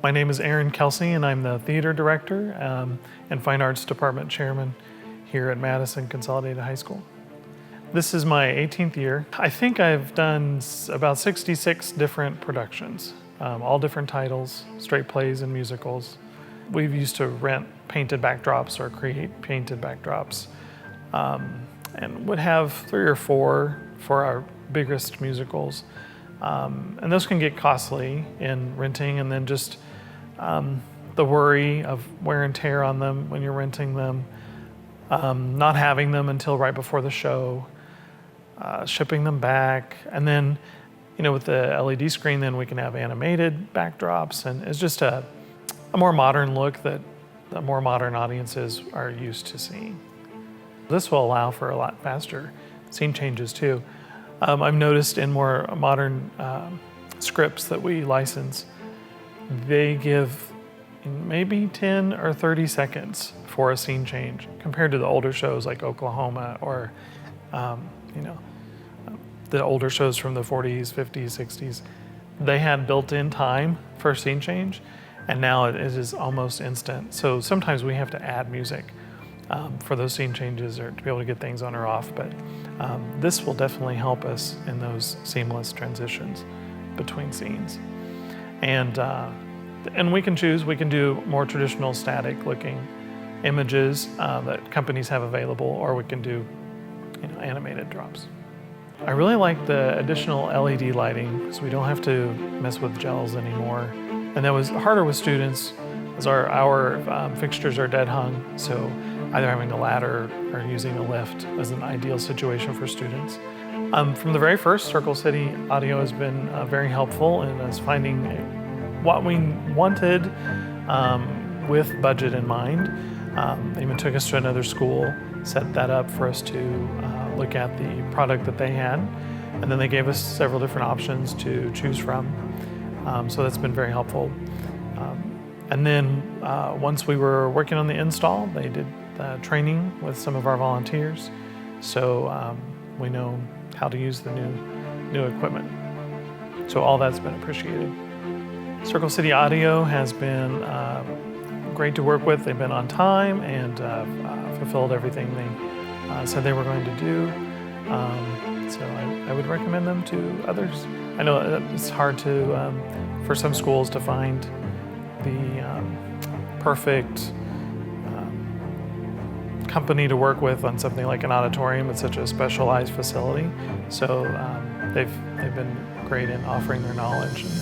My name is Kelsey, and I'm the theater director and fine arts department chairman here at Madison Consolidated High School. This is my 18th year. I think I've done about 66 different productions, all different titles, straight plays and musicals. We've used to rent painted backdrops or create painted backdrops, and would have 3 or 4 for our biggest musicals. And those can get costly in renting, and then just the worry of wear and tear on them when you're renting them, not having them until right before the show, shipping them back, and then, with the LED screen, then we can have animated backdrops, and it's just a more modern look that the more modern audiences are used to seeing. This will allow for a lot faster scene changes too. I've noticed in more modern scripts that we license, they give maybe 10 or 30 seconds for a scene change compared to the older shows like Oklahoma or the older shows from the 40s, 50s, 60s. They had built-in time for a scene change, and now it is almost instant. So sometimes we have to add music for those scene changes or to be able to get things on or off, but this will definitely help us in those seamless transitions between scenes. And we can choose, we can do more traditional static looking images that companies have available, or we can do animated drops. I really like the additional LED lighting because we don't have to mess with gels anymore. And that was harder with students as our fixtures are dead hung, so either having a ladder or using a lift is an ideal situation for students. From the very first, Circle City Audio has been very helpful in us finding what we wanted with budget in mind. They even took us to another school, set that up for us to look at the product that they had, and then they gave us several different options to choose from. So that's been very helpful. And then once we were working on the install, they did training with some of our volunteers, so we know how to use the new equipment. So all that's been appreciated. Circle City Audio has been great to work with. They've been on time and fulfilled everything they said they were going to do. So I would recommend them to others. I know it's hard to, for some schools to find the perfect company to work with on something like an auditorium. It's such a specialized facility. So they've been great in offering their knowledge and